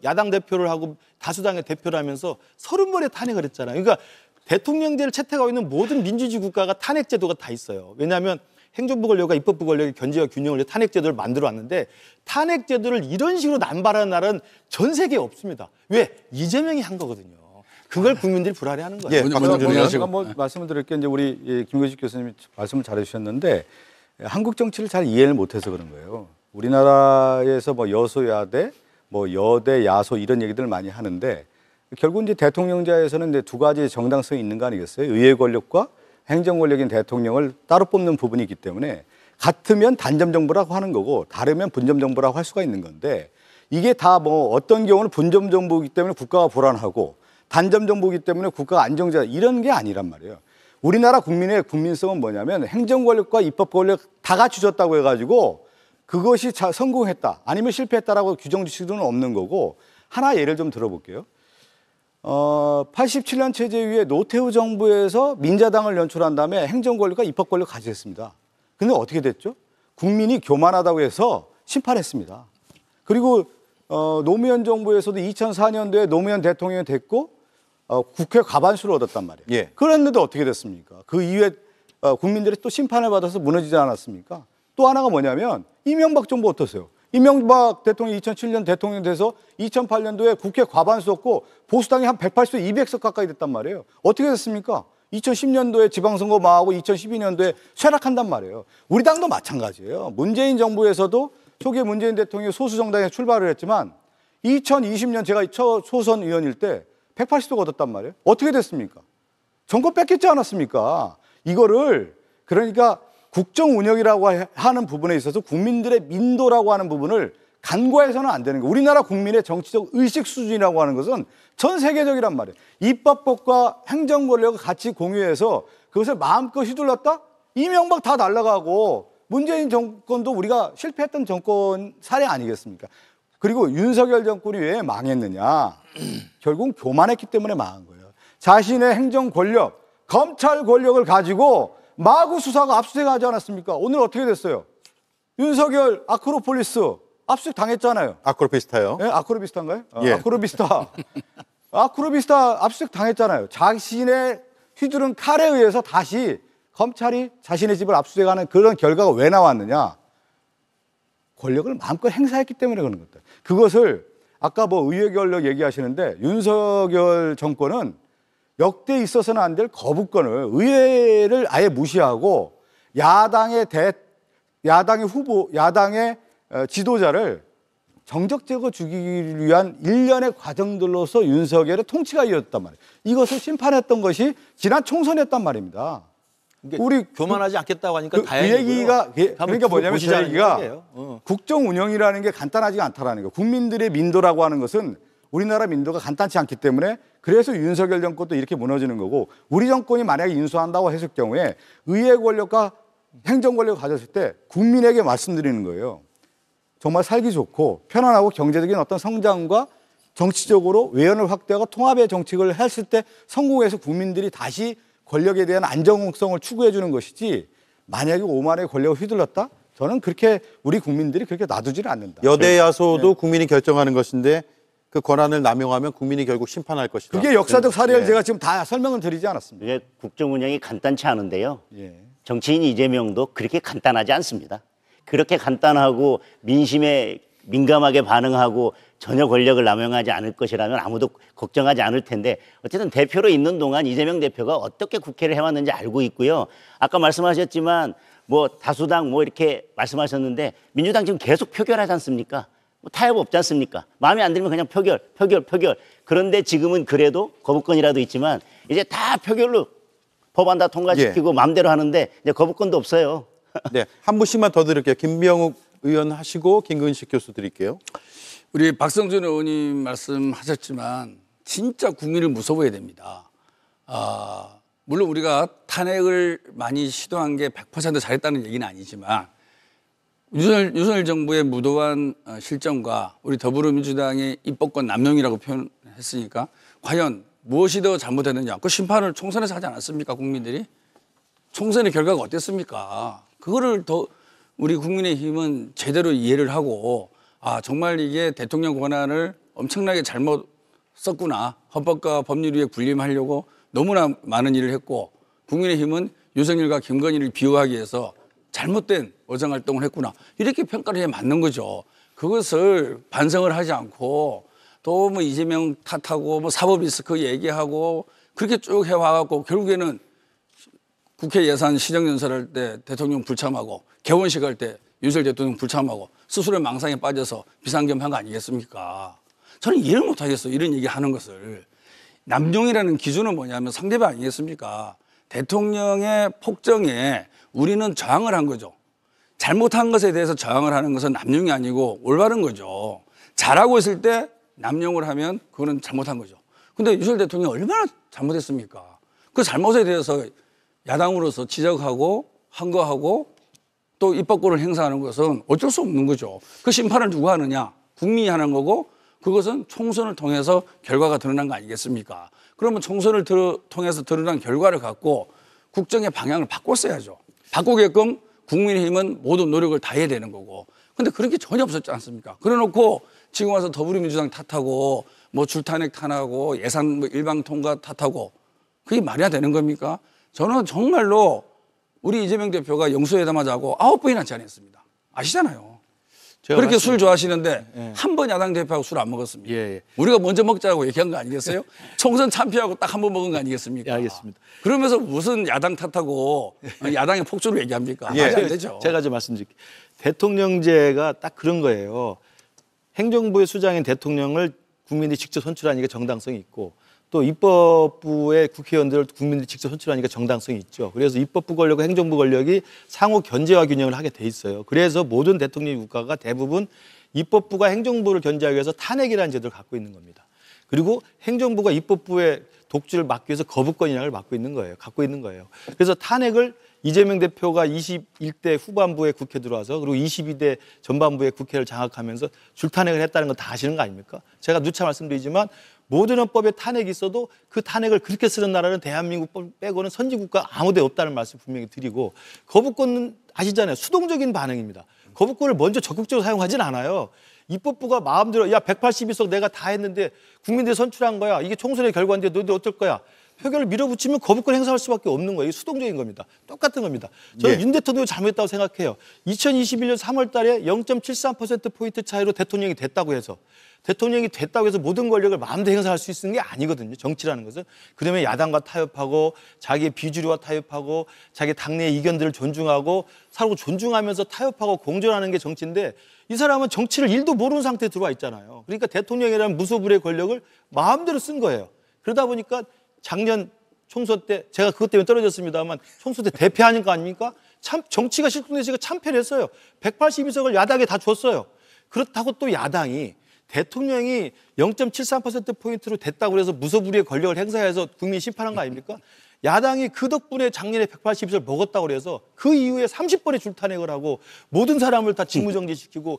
야당 대표를 하고 다수당의 대표를 하면서 30번에 탄핵을 했잖아요. 그러니까 대통령제를 채택하고 있는 모든 민주주의 국가가 탄핵제도가 다 있어요. 왜냐하면 행정부 권력과 입법부 권력의 견제와 균형을 위해 탄핵제도를 만들어 왔는데 탄핵제도를 이런 식으로 남발하는 나라는 전 세계에 없습니다. 왜? 이재명이 한 거거든요. 그걸 국민들이 불안해하는 거예요. 예, 제가 뭐 말씀을 드릴 게 이제 우리 김근식 교수님이 말씀을 잘해주셨는데 한국 정치를 잘 이해를 못해서 그런 거예요. 우리나라에서 뭐 여소야대, 뭐 여대 야소 이런 얘기들을 많이 하는데 결국 이제 대통령제에서는 이제 두 가지 정당성이 있는 거 아니겠어요? 의회 권력과 행정 권력인 대통령을 따로 뽑는 부분이 있기 때문에 같으면 단점 정부라고 하는 거고 다르면 분점 정부라고 할 수가 있는 건데 이게 다 뭐 어떤 경우는 분점 정부이기 때문에 국가가 불안하고 단점 정부이기 때문에 국가가 안정자 이런 게 아니란 말이에요. 우리나라 국민의 국민성은 뭐냐면 행정 권력과 입법 권력 다 갖추졌다고 해가지고 그것이 성공했다 아니면 실패했다라고 규정 지식은 없는 거고 하나 예를 좀 들어볼게요. 87년 체제 위에 노태우 정부에서 민자당을 연출한 다음에 행정 권력과 입법 권력을 가져했습니다. 근데 어떻게 됐죠? 국민이 교만하다고 해서 심판했습니다. 그리고 노무현 정부에서도 2004년도에 노무현 대통령이 됐고 국회 과반수를 얻었단 말이에요. 예. 그랬는데 어떻게 됐습니까? 그 이후에 국민들이 또 심판을 받아서 무너지지 않았습니까? 또 하나가 뭐냐면 이명박 정부 어떠세요? 이명박 대통령이 2007년 대통령 돼서 2008년도에 국회 과반수 얻고 보수당이 한 180석, 200석 가까이 됐단 말이에요. 어떻게 됐습니까? 2010년도에 지방선거 망하고 2012년도에 쇠락한단 말이에요. 우리 당도 마찬가지예요. 문재인 정부에서도 초기에 문재인 대통령이 소수정당에 출발을 했지만 2020년 제가 초선 의원일 때 180석 얻었단 말이에요. 어떻게 됐습니까? 정권 뺏겼지 않았습니까? 이거를 그러니까 국정 운영이라고 하는 부분에 있어서 국민들의 민도라고 하는 부분을 간과해서는 안 되는 거예요. 우리나라 국민의 정치적 의식 수준이라고 하는 것은 전 세계적이란 말이에요. 입법법과 행정 권력을 같이 공유해서 그것을 마음껏 휘둘렀다? 이명박 다 날아가고 문재인 정권도 우리가 실패했던 정권 사례 아니겠습니까? 그리고 윤석열 정권이 왜 망했느냐? 결국 교만했기 때문에 망한 거예요. 자신의 행정 권력, 검찰 권력을 가지고 마구 수사가 압수수색하지 않았습니까? 오늘 어떻게 됐어요? 윤석열 아크로폴리스 압수수색 당했잖아요. 아크로비스타요. 네, 아크로비스타인가요? 예. 아크로비스타. 아크로비스타 압수수색 당했잖아요. 자신의 휘두른 칼에 의해서 다시 검찰이 자신의 집을 압수수색하는 그런 결과가 왜 나왔느냐? 권력을 마음껏 행사했기 때문에 그런 것들. 그것을 아까 뭐 의회 권력 얘기하시는데 윤석열 정권은 역대 있어서는 안 될 거부권을 의회를 아예 무시하고 야당의 후보, 야당의 지도자를 정적제거 주기 위한 일련의 과정들로서 윤석열의 통치가 이어졌단 말이에요. 이것을 심판했던 것이 지난 총선이었단 말입니다. 우리 교만하지 않겠다고 하니까 그 다행이고요. 얘기가 그러니까 뭐냐면 제 보시자는 얘기가 얘기예요. 국정 운영이라는 게 간단하지가 않다라는 거예요. 국민들의 민도라고 하는 것은 우리나라 민도가 간단치 않기 때문에 그래서 윤석열 정권도 이렇게 무너지는 거고 우리 정권이 만약에 인수한다고 했을 경우에 의회 권력과 행정 권력을 가졌을 때 국민에게 말씀드리는 거예요. 정말 살기 좋고 편안하고 경제적인 어떤 성장과 정치적으로 외연을 확대하고 통합의 정책을 했을 때 성공해서 국민들이 다시 권력에 대한 안정성을 추구해 주는 것이지 만약에 오만의 권력을 휘둘렀다? 저는 그렇게 우리 국민들이 그렇게 놔두지는 않는다. 여대 야소도 국민이 결정하는 것인데 그 권한을 남용하면 국민이 결국 심판할 것이다. 그게 역사적 사례를 예. 제가 지금 다 설명을 드리지 않았습니다. 이게 국정 운영이 간단치 않은데요. 예. 정치인 이재명도 그렇게 간단하지 않습니다. 그렇게 간단하고 민심에 민감하게 반응하고 전혀 권력을 남용하지 않을 것이라면 아무도 걱정하지 않을 텐데 어쨌든 대표로 있는 동안 이재명 대표가 어떻게 국회를 해왔는지 알고 있고요. 아까 말씀하셨지만 뭐 다수당 뭐 이렇게 말씀하셨는데 민주당 지금 계속 표결하지 않습니까? 뭐 타협 없지 않습니까? 마음에 안 들면 그냥 표결. 그런데 지금은 그래도 거부권이라도 있지만 이제 다 표결로 법안 다 통과시키고 마음대로 하는데 이제 거부권도 없어요. 네, 한 분씩만 더 드릴게요. 김병욱 의원 하시고 김근식 교수 드릴게요. 우리 박성준 의원님 말씀하셨지만 진짜 국민을 무서워해야 됩니다. 물론 우리가 탄핵을 많이 시도한 게 100% 잘했다는 얘기는 아니지만 윤석열 정부의 무도한 실정과 우리 더불어민주당의 입법권 남용이라고 표현했으니까 과연 무엇이 더 잘못했느냐. 그 심판을 총선에서 하지 않았습니까, 국민들이? 총선의 결과가 어땠습니까? 그거를 더 우리 국민의힘은 제대로 이해를 하고 정말 이게 대통령 권한을 엄청나게 잘못 썼구나. 헌법과 법률 위에 군림하려고 너무나 많은 일을 했고 국민의힘은 윤석열과 김건희를 비호하기 위해서 잘못된 어정활동을 했구나. 이렇게 평가를 해야 맞는 거죠. 그것을 반성을 하지 않고 또 뭐 이재명 탓하고 뭐 사법 리스크 얘기하고 그렇게 쭉 해와갖고 결국에는 국회 예산 시정연설할 때 대통령 불참하고 개원식 할 때 윤석열 대통령 불참하고 스스로의 망상에 빠져서 비상겸한 거 아니겠습니까? 저는 이해를 못하겠어요. 이런 얘기하는 것을. 남용이라는 기준은 뭐냐면 상대방 아니겠습니까? 대통령의 폭정에 우리는 저항을 한 거죠. 잘못한 것에 대해서 저항을 하는 것은 남용이 아니고 올바른 거죠. 잘하고 있을 때 남용을 하면 그거는 잘못한 거죠. 근데 윤석열 대통령이 얼마나 잘못했습니까? 그 잘못에 대해서 야당으로서 지적하고 항거하고 또 입법권을 행사하는 것은 어쩔 수 없는 거죠. 그 심판을 누가 하느냐? 국민이 하는 거고 그것은 총선을 통해서 결과가 드러난 거 아니겠습니까? 그러면 총선을 통해서 드러난 결과를 갖고 국정의 방향을 바꿨어야죠. 바꾸게끔 국민의힘은 모든 노력을 다해야 되는 거고. 근데 그런 게 전혀 없었지 않습니까? 그래놓고 지금 와서 더불어민주당 탓하고 뭐 줄탄핵 탓하고 예산 뭐 일방 통과 탓하고 그게 말이야 되는 겁니까? 저는 정말로 우리 이재명 대표가 영수회담하자고 9번이나 제안했습니다. 아시잖아요. 그렇게 술 좋아하시는데 한 번 야당 대표하고 술 안 먹었습니다. 우리가 먼저 먹자고 얘기한 거 아니겠어요? 총선 참패하고 딱 한 번 먹은 거 아니겠습니까? 알겠습니다. 그러면서 무슨 야당 탓하고 야당의 폭주를 얘기합니까? 말이 안 되죠. 제가 좀 말씀드릴게요. 대통령제가 딱 그런 거예요. 행정부의 수장인 대통령을 국민들이 직접 선출하니까 정당성이 있고 또 입법부의 국회의원들을 국민들이 직접 선출하니까 정당성이 있죠. 그래서 입법부 권력과 행정부 권력이 상호 견제와 균형을 하게 돼 있어요. 그래서 모든 대통령 국가가 대부분 입법부가 행정부를 견제하기 위해서 탄핵이라는 제도를 갖고 있는 겁니다. 그리고 행정부가 입법부의 독주를 막기 위해서 거부권이라는 걸 갖고 있는 거예요. 그래서 탄핵을 이재명 대표가 21대 후반부에 국회 들어와서 그리고 22대 전반부에 국회를 장악하면서 줄탄핵을 했다는 건 다 아시는 거 아닙니까? 제가 누차 말씀드리지만 모든 헌법에 탄핵이 있어도 그 탄핵을 그렇게 쓰는 나라는 대한민국 빼고는 선진국가 아무데 없다는 말씀 분명히 드리고 거부권은 아시잖아요. 수동적인 반응입니다. 거부권을 먼저 적극적으로 사용하진 않아요. 입법부가 마음대로 야 182석 내가 다 했는데 국민들이 선출한 거야. 이게 총선의 결과인데 너희들 어떨 거야. 표결을 밀어붙이면 거부권 행사할 수밖에 없는 거예요. 이게 수동적인 겁니다. 똑같은 겁니다. 저는 예. 윤 대통령이 잘못했다고 생각해요. 2021년 3월 달에 0.73%포인트 차이로 대통령이 됐다고 해서 모든 권력을 마음대로 행사할 수 있는 게 아니거든요. 정치라는 것은. 그러면 야당과 타협하고 자기의 비주류와 타협하고 자기 당내의 이견들을 존중하고 서로 존중하면서 타협하고 공존하는 게 정치인데 이 사람은 정치를 1도 모르는 상태에 들어와 있잖아요. 그러니까 대통령이라는 무소불위의 권력을 마음대로 쓴 거예요. 그러다 보니까 작년 총선 때 제가 그것 때문에 떨어졌습니다만 총선 때 대패하는 거 아닙니까? 참 정치가 실종돼서 참패를 했어요. 182석을 야당에 다 줬어요. 그렇다고 또 야당이 대통령이 0.73%포인트로 됐다고 해서 무소불위의 권력을 행사해서 국민이 심판한 거 아닙니까? 야당이 그 덕분에 작년에 182석을 먹었다고 그래서 그 이후에 30번의 줄탄핵을 하고 모든 사람을 다 직무정지시키고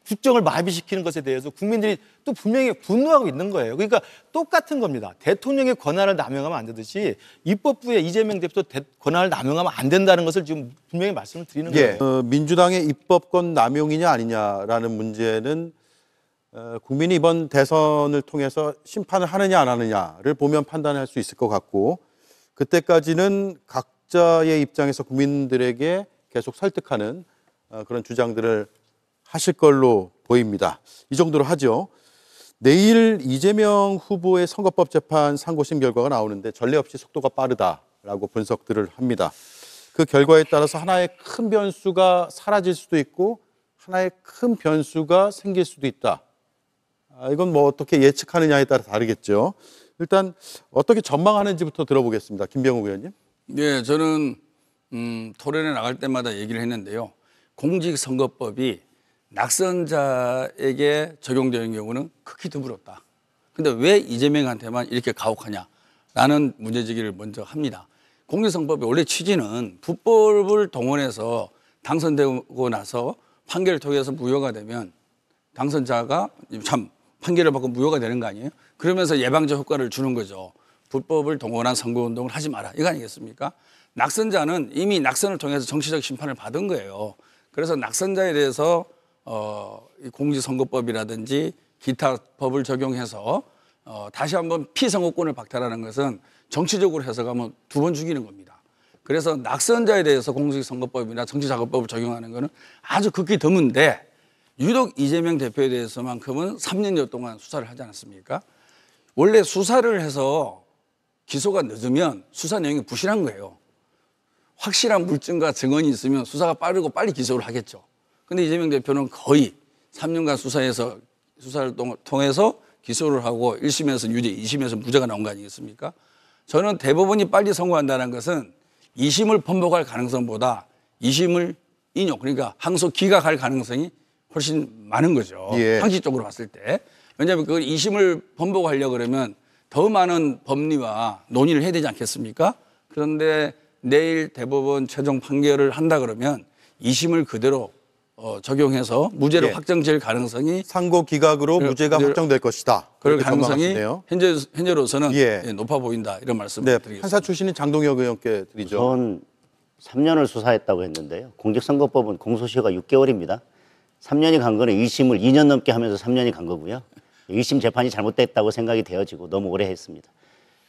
국정을 마비시키는 것에 대해서 국민들이 또 분명히 분노하고 있는 거예요. 그러니까 똑같은 겁니다. 대통령의 권한을 남용하면 안 되듯이 입법부의 이재명 대표도 권한을 남용하면 안 된다는 것을 지금 분명히 말씀을 드리는 예, 거예요. 민주당의 입법권 남용이냐 아니냐라는 문제는 국민이 이번 대선을 통해서 심판을 하느냐 안 하느냐를 보면 판단할 수 있을 것 같고 그때까지는 각자의 입장에서 국민들에게 계속 설득하는 그런 주장들을 하실 걸로 보입니다. 이 정도로 하죠. 내일 이재명 후보의 선거법 재판 상고심 결과가 나오는데 전례 없이 속도가 빠르다라고 분석들을 합니다. 그 결과에 따라서 하나의 큰 변수가 사라질 수도 있고 하나의 큰 변수가 생길 수도 있다. 이건 뭐 어떻게 예측하느냐에 따라 다르겠죠. 일단 어떻게 전망하는지부터 들어보겠습니다. 김병욱 의원님. 네, 저는 토론에 나갈 때마다 얘기를 했는데요. 공직선거법이 낙선자에게 적용되는 경우는 극히 드물었다. 근데 왜 이재명한테만 이렇게 가혹하냐라는 문제제기를 먼저 합니다. 공직선거법의 원래 취지는 불법을 동원해서 당선되고 나서 판결을 통해서 무효가 되면 당선자가 참 판결을 받고 무효가 되는 거 아니에요? 그러면서 예방적 효과를 주는 거죠. 불법을 동원한 선거운동을 하지 마라. 이거 아니겠습니까? 낙선자는 이미 낙선을 통해서 정치적 심판을 받은 거예요. 그래서 낙선자에 대해서 공직선거법이라든지 기타 법을 적용해서 다시 한번 피선거권을 박탈하는 것은 정치적으로 해석하면 2번 죽이는 겁니다. 그래서 낙선자에 대해서 공직선거법이나 정치자금법을 적용하는 것은 아주 극히 드문데 유독 이재명 대표에 대해서만큼은 3년여 동안 수사를 하지 않았습니까? 원래 수사를 해서 기소가 늦으면 수사 내용이 부실한 거예요. 확실한 물증과 증언이 있으면 수사가 빠르고 빨리 기소를 하겠죠. 근데 이재명 대표는 거의 3년간 수사를 통해서 기소를 하고 1심에서 유죄, 2심에서 무죄가 나온 거 아니겠습니까? 저는 대법원이 빨리 선고한다는 것은 2심을 번복할 가능성보다 2심을 인용, 그러니까 항소 기각할 가능성이 훨씬 많은 거죠. 예. 상식적으로 봤을 때. 왜냐하면 그 2심을 번복하려고 그러면 더 많은 법리와 논의를 해야 되지 않겠습니까? 그런데 내일 대법원 최종 판결을 한다 그러면 2심을 그대로 적용해서 무죄로 예. 확정될 가능성이 상고 기각으로 무죄가 확정될 것이다. 그럴 그렇게 가능성이 전망하시네요. 현재로서는 예. 높아 보인다 이런 말씀을 네, 드리겠습니다. 판사 출신인 장동혁 의원께 드리죠. 우선 3년을 수사했다고 했는데요. 공직선거법은 공소시효가 6개월입니다. 3년이 간 거는 1심을 2년 넘게 하면서 3년이 간 거고요. 1심 재판이 잘못됐다고 생각이 되어지고 너무 오래 했습니다.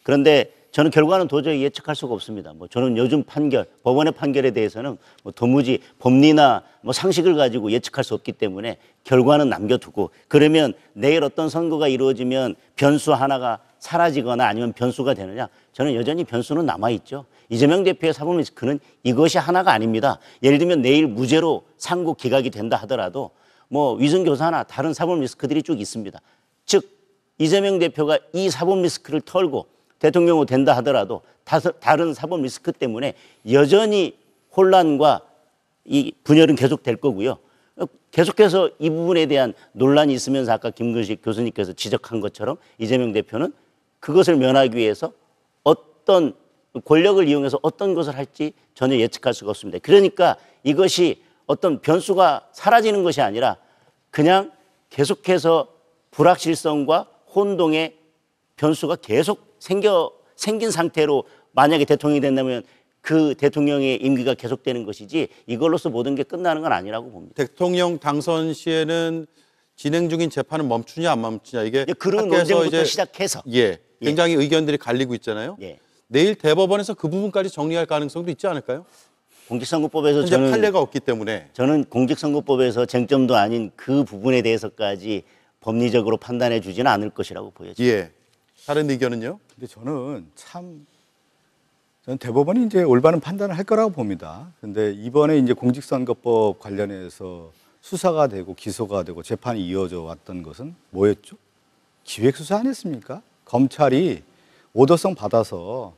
그런데 저는 결과는 도저히 예측할 수가 없습니다. 저는 요즘 판결, 법원의 판결에 대해서는 도무지 법리나 상식을 가지고 예측할 수 없기 때문에 결과는 남겨두고 그러면 내일 어떤 선거가 이루어지면 변수 하나가 사라지거나 아니면 변수가 되느냐? 저는 여전히 변수는 남아있죠. 이재명 대표의 사법 리스크는 이것이 하나가 아닙니다. 예를 들면 내일 무죄로 상고 기각이 된다 하더라도 위증교사나 다른 사법 리스크들이 쭉 있습니다. 즉 이재명 대표가 이 사법 리스크를 털고 대통령이 된다 하더라도 다른 사법 리스크 때문에 여전히 혼란과 이 분열은 계속될 거고요. 계속해서 이 부분에 대한 논란이 있으면서 아까 김근식 교수님께서 지적한 것처럼 이재명 대표는 그것을 면하기 위해서 어떤 권력을 이용해서 어떤 것을 할지 전혀 예측할 수가 없습니다. 그러니까 이것이 어떤 변수가 사라지는 것이 아니라 그냥 계속해서 불확실성과 혼동의 변수가 계속 생긴 상태로 만약에 대통령이 된다면 그 대통령의 임기가 계속되는 것이지 이걸로서 모든 게 끝나는 건 아니라고 봅니다. 대통령 당선 시에는 진행 중인 재판은 멈추냐 안 멈추냐 이게 이제 그런 학계에서 논쟁부터 시작해서 굉장히 의견들이 갈리고 있잖아요. 예. 내일 대법원에서 그 부분까지 정리할 가능성도 있지 않을까요? 공직선거법에서 현재 판례가 없기 때문에. 저는 공직선거법에서 쟁점도 아닌 그 부분에 대해서까지 법리적으로 판단해 주지는 않을 것이라고 보여집니다. 예. 다른 의견은요? 근데 저는 대법원이 이제 올바른 판단을 할 거라고 봅니다. 근데 이번에 이제 공직선거법 관련해서 수사가 되고 기소가 되고 재판이 이어져 왔던 것은 뭐였죠? 기획수사 아니었습니까? 검찰이 오더성 받아서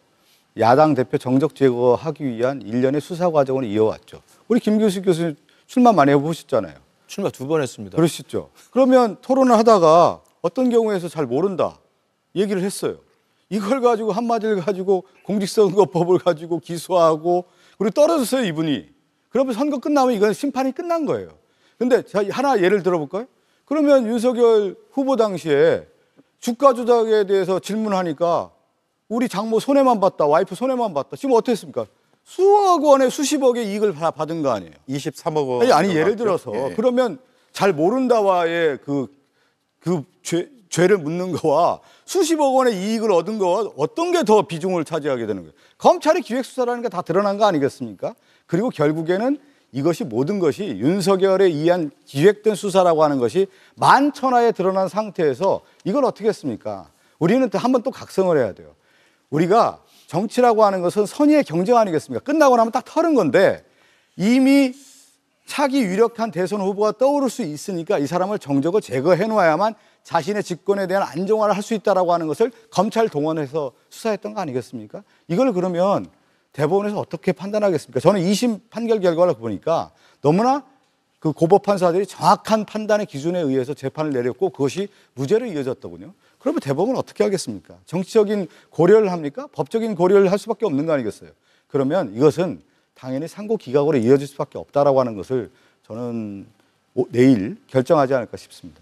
야당 대표 정적 제거하기 위한 일련의 수사 과정을 이어왔죠. 우리 김규식 교수님 출마 많이 해보셨잖아요. 출마 2번 했습니다. 그러시죠. 그러면 토론을 하다가 어떤 경우에서 잘 모른다 얘기를 했어요. 이걸 가지고 한마디를 가지고 공직선거법을 가지고 기소하고 그리고 떨어졌어요, 이분이. 그러면 선거 끝나면 이건 심판이 끝난 거예요. 근데 하나 예를 들어볼까요? 그러면 윤석열 후보 당시에 주가 조작에 대해서 질문하니까 우리 장모 손해만 봤다, 와이프 손해만 봤다. 지금 어떻게 했습니까? 수억 원에 수십억의 이익을 받은 거 아니에요. 23억 원. 아니 예를 들어서 그러면 잘 모른다와의 그 죄를 묻는 거와 수십억 원의 이익을 얻은 거와 어떤 게 더 비중을 차지하게 되는 거예요. 검찰의 기획수사라는 게 다 드러난 거 아니겠습니까? 그리고 결국에는 이것이 모든 것이 윤석열에 의한 기획된 수사라고 하는 것이 만천하에 드러난 상태에서 이걸 어떻게 했습니까? 우리는 한번 또 각성을 해야 돼요. 우리가 정치라고 하는 것은 선의의 경쟁 아니겠습니까? 끝나고 나면 딱 털은 건데 이미 차기 유력한 대선 후보가 떠오를 수 있으니까 이 사람을 정적을 제거해 놓아야만 자신의 집권에 대한 안정화를 할 수 있다라고 하는 것을 검찰 동원해서 수사했던 거 아니겠습니까? 이걸 그러면 대법원에서 어떻게 판단하겠습니까? 저는 2심 판결 결과를 보니까 너무나 그 고법 판사들이 정확한 판단의 기준에 의해서 재판을 내렸고 그것이 무죄로 이어졌더군요. 그러면 대법원은 어떻게 하겠습니까? 정치적인 고려를 합니까? 법적인 고려를 할 수밖에 없는 거 아니겠어요? 그러면 이것은 당연히 상고 기각으로 이어질 수밖에 없다라고 하는 것을 저는 내일 결정하지 않을까 싶습니다.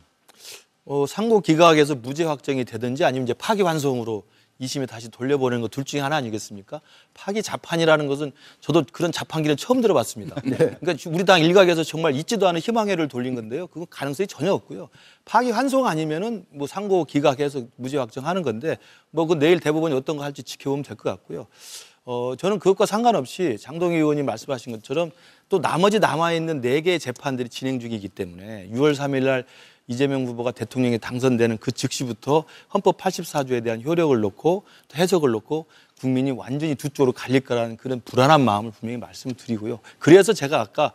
상고 기각에서 무죄 확정이 되든지 아니면 이제 파기환송으로 2심에 다시 돌려보내는 거 둘 중에 하나 아니겠습니까? 파기 자판이라는 것은 저도 그런 자판기는 처음 들어봤습니다. 그러니까 우리 당 일각에서 정말 있지도 않은 희망회를 돌린 건데요. 그건 가능성이 전혀 없고요. 파기환송 아니면은 뭐 상고 기각해서 무죄 확정하는 건데 뭐 그 내일 대법원이 어떤 거 할지 지켜보면 될 것 같고요. 저는 그것과 상관없이 장동희 의원이 말씀하신 것처럼 또 나머지 남아있는 4개의 재판들이 진행 중이기 때문에 6월 3일 날 이재명 후보가 대통령에 당선되는 그 즉시부터 헌법 84조에 대한 효력을 놓고 또 해석을 놓고 국민이 완전히 두 쪽으로 갈릴 거라는 그런 불안한 마음을 분명히 말씀드리고요. 그래서 제가 아까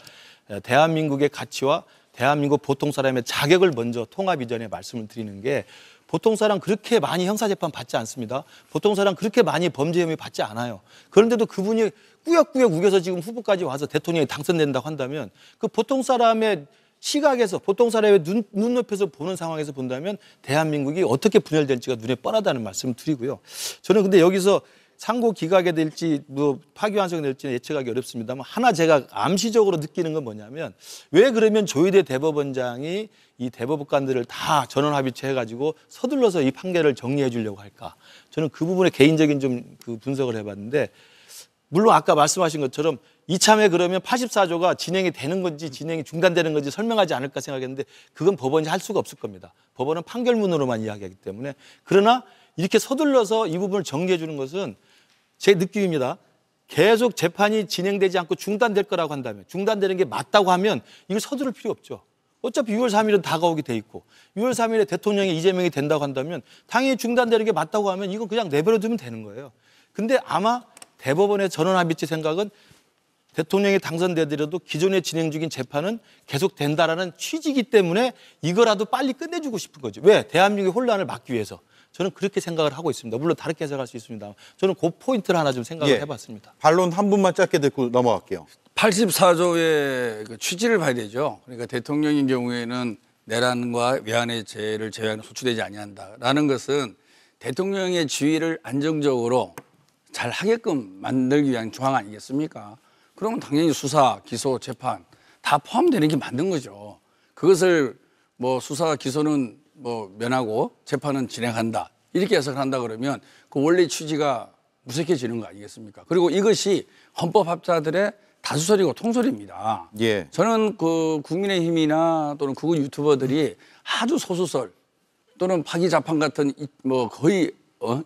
대한민국의 가치와 대한민국 보통 사람의 자격을 먼저 통합 이전에 말씀을 드리는 게 보통 사람 그렇게 많이 형사재판 받지 않습니다. 보통 사람 그렇게 많이 범죄 혐의 받지 않아요. 그런데도 그분이 꾸역꾸역 우겨서 지금 후보까지 와서 대통령이 당선된다고 한다면 그 보통 사람의 시각에서 보통 사람의 눈높이에서 보는 상황에서 본다면 대한민국이 어떻게 분열될지가 눈에 뻔하다는 말씀을 드리고요. 저는 근데 여기서 상고 기각이 될지 뭐 파기환송이 될지는 예측하기 어렵습니다만 하나 제가 암시적으로 느끼는 건 뭐냐면 왜 그러면 조희대 대법원장이 이 대법관들을 다 전원합의체 해가지고 서둘러서 이 판결을 정리해 주려고 할까? 저는 그 부분에 개인적인 좀 그 분석을 해봤는데 물론 아까 말씀하신 것처럼 이참에 그러면 84조가 진행이 되는 건지 진행이 중단되는 건지 설명하지 않을까 생각했는데 그건 법원이 할 수가 없을 겁니다. 법원은 판결문으로만 이야기하기 때문에. 그러나 이렇게 서둘러서 이 부분을 정리해 주는 것은 제 느낌입니다. 계속 재판이 진행되지 않고 중단될 거라고 한다면 중단되는 게 맞다고 하면 이걸 서두를 필요 없죠. 어차피 6월 3일은 다가오게 돼 있고 6월 3일에 대통령이 이재명이 된다고 한다면 당연히 중단되는 게 맞다고 하면 이건 그냥 내버려 두면 되는 거예요. 근데 아마 대법원의 전원합의체 생각은 대통령이 당선되더라도 기존에 진행 중인 재판은 계속된다라는 취지이기 때문에 이거라도 빨리 끝내주고 싶은 거죠. 왜? 대한민국의 혼란을 막기 위해서. 저는 그렇게 생각을 하고 있습니다. 물론 다르게 해석할 수 있습니다. 저는 그 포인트를 하나 좀 생각을 해봤습니다. 반론 한 분만 짧게 듣고 넘어갈게요. 84조의 그 취지를 봐야 되죠. 그러니까 대통령인 경우에는 내란과 외환의 죄를 제외하는 소추되지 아니한다라는 것은 대통령의 지위를 안정적으로 잘 하게끔 만들기 위한 조항 아니겠습니까? 그러면 당연히 수사, 기소, 재판 다 포함되는 게 맞는 거죠. 그것을 뭐 수사, 기소는 뭐 면하고 재판은 진행한다. 이렇게 해석을 한다 그러면 그 원래 취지가 무색해지는 거 아니겠습니까? 그리고 이것이 헌법학자들의 다수설이고 통설입니다. 예. 저는 그 국민의힘이나 또는 극우 유튜버들이 아주 소수설 또는 파기자판 같은 뭐 거의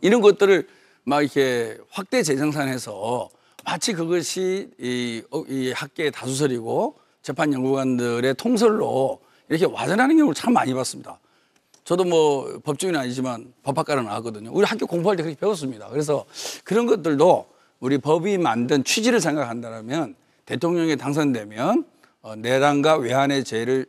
이런 것들을 막 이렇게 확대 재생산해서 마치 그것이 이 학계의 다수설이고 재판 연구관들의 통설로 이렇게 와전하는 경우를 참 많이 봤습니다. 저도 뭐 법조인은 아니지만 법학과를 나왔거든요. 우리 학교 공부할 때 그렇게 배웠습니다. 그래서 그런 것들도 우리 법이 만든 취지를 생각한다면 대통령이 당선되면 내란과 외환의 죄를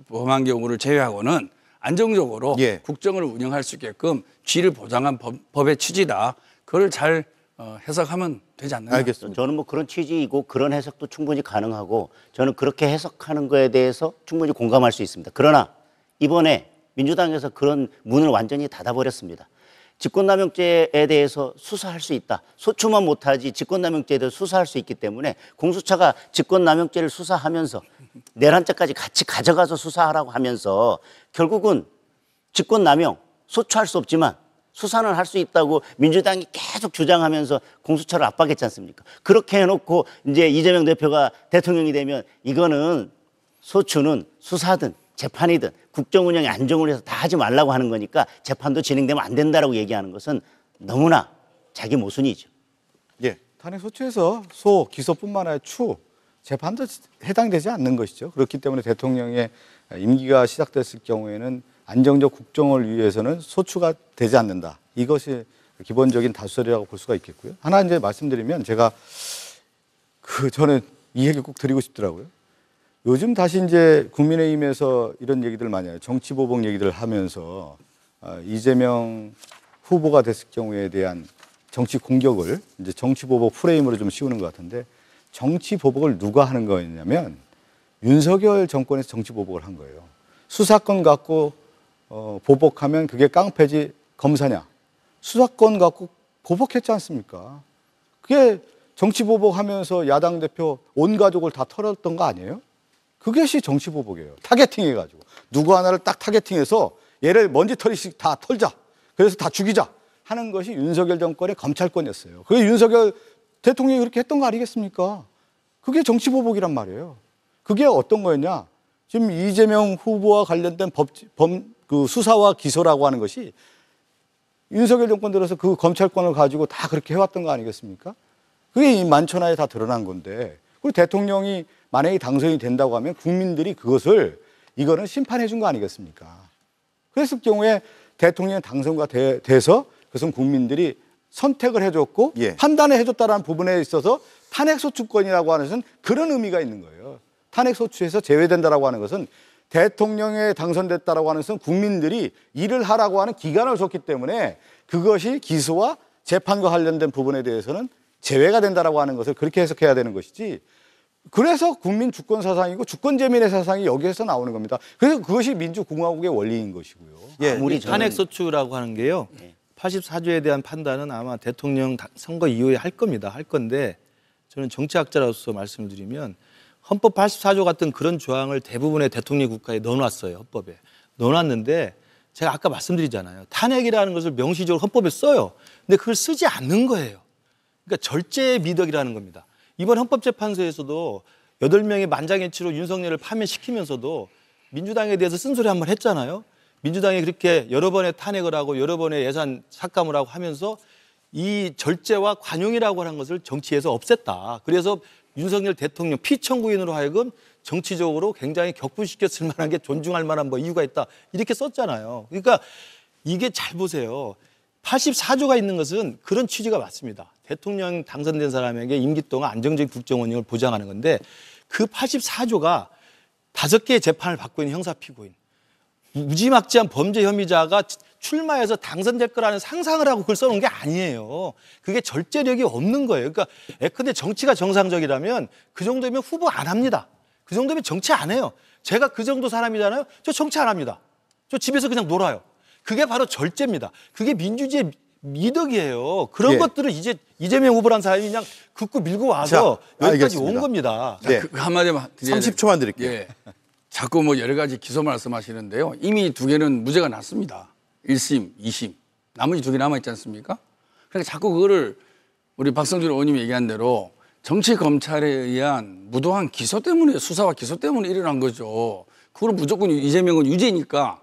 범한 경우를 제외하고는 안정적으로 예. 국정을 운영할 수 있게끔 쥐를 보장한 법의 취지다. 그걸 잘 해석하면 되지 않나요? 알겠습니다. 저는 뭐 그런 취지이고 그런 해석도 충분히 가능하고 저는 그렇게 해석하는 거에 대해서 충분히 공감할 수 있습니다. 그러나 이번에 민주당에서 그런 문을 완전히 닫아버렸습니다. 직권남용죄에 대해서 수사할 수 있다. 소추만 못하지 직권남용죄에 대해서 수사할 수 있기 때문에 공수처가 직권남용죄를 수사하면서 내란죄까지 같이 가져가서 수사하라고 하면서 결국은 직권남용, 소추할 수 없지만 수사는 할 수 있다고 민주당이 계속 주장하면서 공수처를 압박했지 않습니까? 그렇게 해놓고 이제 이재명 대표가 대통령이 되면 이거는 소추는 수사든 재판이든 국정 운영의 안정을 위해서 다 하지 말라고 하는 거니까 재판도 진행되면 안 된다라고 얘기하는 것은 너무나 자기 모순이죠. 예. 탄핵 소추에서 소, 기소뿐만 아니라 추, 재판도 해당되지 않는 것이죠. 그렇기 때문에 대통령의 임기가 시작됐을 경우에는 안정적 국정을 위해서는 소추가 되지 않는다. 이것이 기본적인 다수설이라고 볼 수가 있겠고요. 하나 이제 말씀드리면 제가 저는 이 얘기 꼭 드리고 싶더라고요. 요즘 다시 이제 국민의힘에서 이런 얘기들 많이 해요. 정치보복 얘기들 하면서 이재명 후보가 됐을 경우에 대한 정치 공격을 이제 정치보복 프레임으로 좀 씌우는 것 같은데 정치보복을 누가 하는 거였냐면 윤석열 정권에서 정치보복을 한 거예요. 수사권 갖고 보복하면 그게 깡패지 검사냐. 수사권 갖고 보복했지 않습니까? 그게 정치보복하면서 야당 대표 온 가족을 다 털었던 거 아니에요? 그것이 정치보복이에요. 타겟팅 해가지고. 누구 하나를 딱 타겟팅해서 얘를 먼지털이씩 다 털자. 그래서 다 죽이자. 하는 것이 윤석열 정권의 검찰권이었어요. 그게 윤석열 대통령이 그렇게 했던 거 아니겠습니까? 그게 정치보복이란 말이에요. 그게 어떤 거였냐? 지금 이재명 후보와 관련된 그 수사와 기소라고 하는 것이 윤석열 정권 들어서 그 검찰권을 가지고 다 그렇게 해왔던 거 아니겠습니까? 그게 이 만천하에 다 드러난 건데, 그리고 대통령이 만약에 당선이 된다고 하면 국민들이 그것을 이거는 심판해 준 거 아니겠습니까? 그랬을 경우에 대통령이 당선가 돼서 그것은 국민들이 선택을 해줬고 예. 판단을 해줬다는 부분에 있어서 탄핵소추권이라고 하는 것은 그런 의미가 있는 거예요. 탄핵소추에서 제외된다라고 하는 것은 대통령에 당선됐다라고 하는 것은 국민들이 일을 하라고 하는 기간을 줬기 때문에 그것이 기소와 재판과 관련된 부분에 대해서는 제외가 된다라고 하는 것을 그렇게 해석해야 되는 것이지. 그래서 국민 주권 사상이고 주권 재민의 사상이 여기에서 나오는 겁니다. 그래서 그것이 민주공화국의 원리인 것이고요. 예. 아무리 탄핵소추라고 하는 게요. 84조에 대한 판단은 아마 대통령 선거 이후에 할 겁니다. 할 건데 저는 정치학자로서 말씀을 드리면 헌법 84조 같은 그런 조항을 대부분의 대통령 국가에 넣어놨어요. 헌법에. 넣어놨는데 제가 아까 말씀드리잖아요. 탄핵이라는 것을 명시적으로 헌법에 써요. 근데 그걸 쓰지 않는 거예요. 그러니까 절제의 미덕이라는 겁니다. 이번 헌법재판소에서도 8명의 만장일치로 윤석열을 파면시키면서도 민주당에 대해서 쓴소리 한번 했잖아요. 민주당이 그렇게 여러 번의 탄핵을 하고 여러 번의 예산 삭감을 하고 하면서 이 절제와 관용이라고 하는 것을 정치에서 없앴다. 그래서 윤석열 대통령 피청구인으로 하여금 정치적으로 굉장히 격분시켰을 만한 게 존중할 만한 뭐 이유가 있다. 이렇게 썼잖아요. 그러니까 이게 잘 보세요. 84조가 있는 것은 그런 취지가 맞습니다. 대통령 당선된 사람에게 임기 동안 안정적인 국정 운영을 보장하는 건데 그 84조가 5개의 재판을 받고 있는 형사 피고인, 무지막지한 범죄 혐의자가 출마해서 당선될 거라는 상상을 하고 그걸 써놓은 게 아니에요. 그게 절제력이 없는 거예요. 그러니까 예컨대 정치가 정상적이라면 그 정도면 후보 안 합니다. 그 정도면 정치 안 해요. 제가 그 정도 사람이잖아요. 저 정치 안 합니다. 저 집에서 그냥 놀아요. 그게 바로 절제입니다. 그게 민주주의의 미덕이에요. 그런 예. 것들을 이제 이재명 후보란 사람이 그냥 긋고 밀고 와서 자, 여기까지 알겠습니다. 온 겁니다. 네. 그 한마디만 드려야 30초만 드릴게요. 예. 자꾸 뭐 여러 가지 기소 말씀하시는데요. 이미 2개는 무죄가 났습니다. 1심, 2심. 나머지 2개 남아있지 않습니까? 그러니까 자꾸 그거를 우리 박성준 의원님이 얘기한 대로 정치 검찰에 의한 무도한 기소 때문에 수사와 기소 때문에 일어난 거죠. 그걸 무조건 이재명은 유죄니까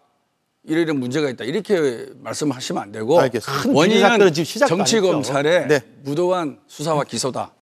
이런 문제가 있다 이렇게 말씀하시면 안 되고 알겠습니다. 큰 비리 사건은 지금 시작도 안 정치 했죠. 검찰의 네. 무도한 수사와 기소다.